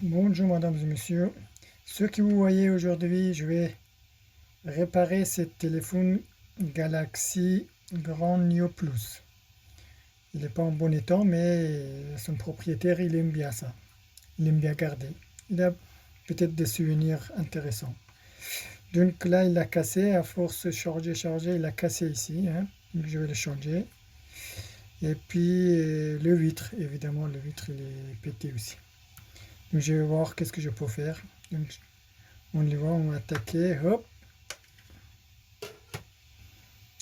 Bonjour mesdames et messieurs. Ce que vous voyez aujourd'hui, je vais réparer ce téléphone Galaxy Grand Neo Plus. Il n'est pas en bon état, mais son propriétaire, il aime bien ça. Il aime bien garder. Il a peut-être des souvenirs intéressants. Donc là, il a cassé, à force de charger, il a cassé ici, hein. Donc je vais le changer. Et puis le vitre, évidemment, le vitre, il est pété aussi. Donc je vais voir qu'est-ce que je peux faire. Donc, on y va, on va attaquer, hop,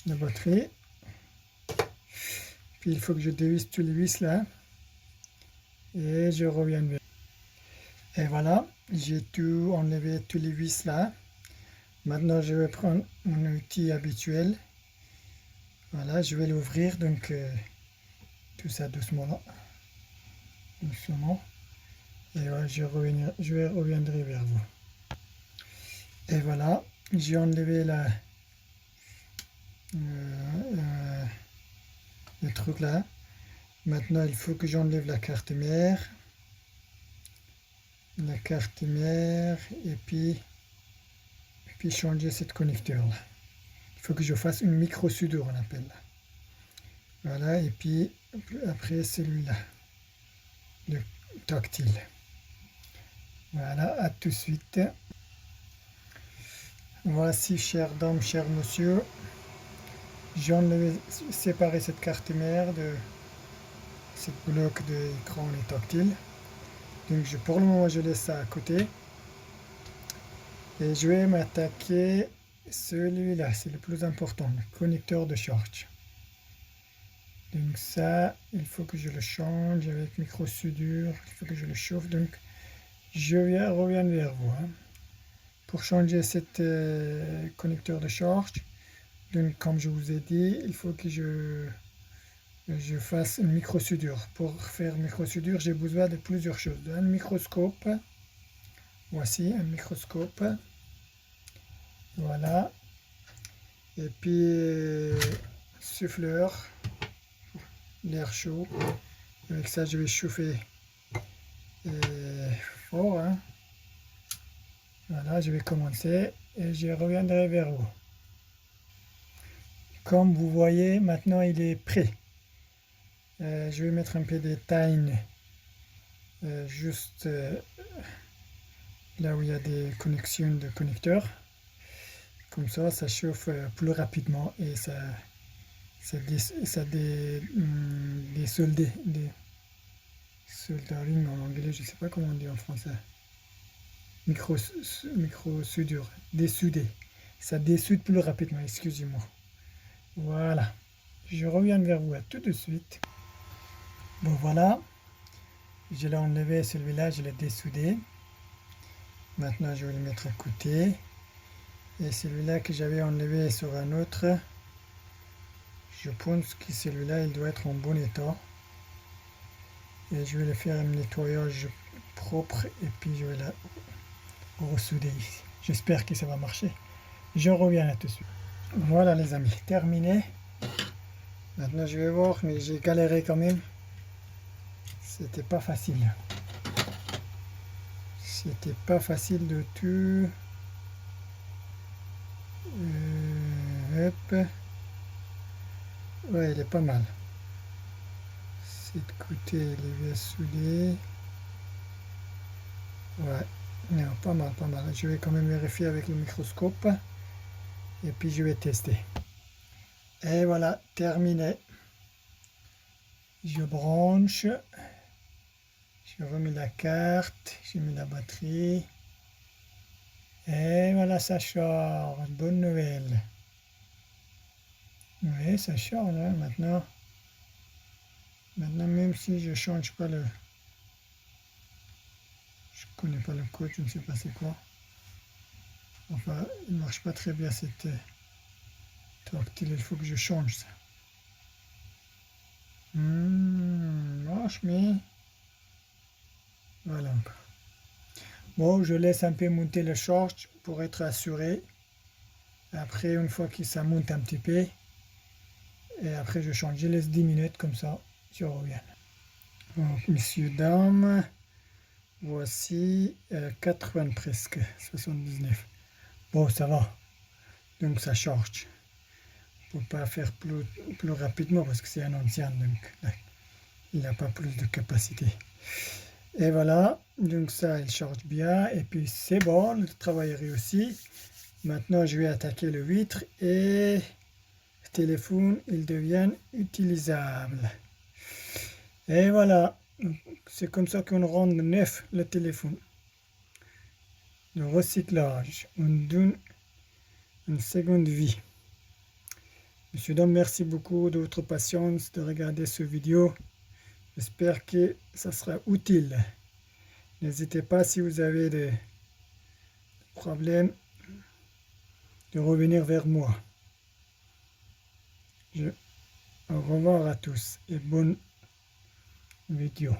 la batterie. Puis il faut que je dévisse tous les vis là. Et je reviens vers. Et voilà, j'ai tout enlevé, tous les vis là. Maintenant je vais prendre mon outil habituel. Voilà, je vais l'ouvrir, donc tout ça doucement là. Doucement. Et voilà, je reviendrai vers vous. Et voilà, j'ai enlevé le truc là. Maintenant, il faut que j'enlève la carte mère. Et puis changer cette connecteur là. Il faut que je fasse une micro soudure, on appelle. Voilà, et puis après celui-là, le tactile. Voilà, à tout de suite. Voici, chère dame, cher monsieur, j'ai séparé cette carte mère de ce bloc d'écran et tactile. Donc pour le moment, je laisse ça à côté. Et je vais m'attaquer celui-là, c'est le plus important, le connecteur de charge. Donc ça, il faut que je le change avec micro-soudure, il faut que je le chauffe. Donc je reviens vers vous, hein. Pour changer cet connecteur de charge, donc comme je vous ai dit, il faut que je fasse une micro-soudure. Pour faire micro-soudure, j'ai besoin de plusieurs choses. Un microscope, voici un microscope, voilà. Et puis souffleur, l'air chaud. Avec ça, je vais chauffer fort, hein. Voilà, je vais commencer et je reviendrai vers vous. Comme vous voyez, maintenant il est prêt. Je vais mettre un peu de thyme juste là où il y a des connexions de connecteurs. Comme ça chauffe plus rapidement et ça soldering en anglais, je ne sais pas comment on dit en français. Micro soudure, dessouder. Ça dessoude plus rapidement, excusez-moi. Voilà. Je reviens vers vous à tout de suite. Bon voilà. Je l'ai enlevé celui-là, je l'ai dessoudé. Maintenant je vais le mettre à côté. Et celui-là que j'avais enlevé sur un autre, je pense que celui-là il doit être en bon état. Et je vais le faire un nettoyage propre et puis je vais la ressouder ici. J'espère que ça va marcher. Je reviens là tout de suite. Voilà les amis, terminé. Maintenant je vais voir, mais j'ai galéré quand même. C'était pas facile. C'était pas facile de tout. Hop. Ouais, il est pas mal. Cette côté, il est bien soudé. Ouais, non, pas mal, pas mal. Je vais quand même vérifier avec le microscope. Et puis je vais tester. Et voilà, terminé. Je branche. Je remets la carte. Je mets la batterie. Et voilà, ça charge. Bonne nouvelle. Oui, ça charge, hein, maintenant. Maintenant, même si je change pas le... Je connais pas le code, je ne sais pas c'est quoi. Enfin, il marche pas très bien cette tactile, il faut que je change ça. Marche, mais... Voilà. Bon, je laisse un peu monter le charge pour être assuré. Après, une fois que ça monte un petit peu, et après je change, je laisse 10 minutes comme ça, je reviens. Donc, messieurs, dames, Voici 80 presque, 79. Bon, ça va. Donc ça charge. On ne peut pas faire plus rapidement parce que c'est un ancien, donc là, il n'a pas plus de capacité. Et voilà, donc ça il charge bien. Et puis c'est bon, le travail est réussi. Maintenant je vais attaquer le vitre et le téléphone il devient utilisable. Et voilà, c'est comme ça qu'on rend neuf le téléphone. Le recyclage, on donne une seconde vie. Monsieur Dom, merci beaucoup de votre patience de regarder cette vidéo. J'espère que ça sera utile. N'hésitez pas si vous avez des problèmes de revenir vers moi. Au revoir à tous et bonne vidéo.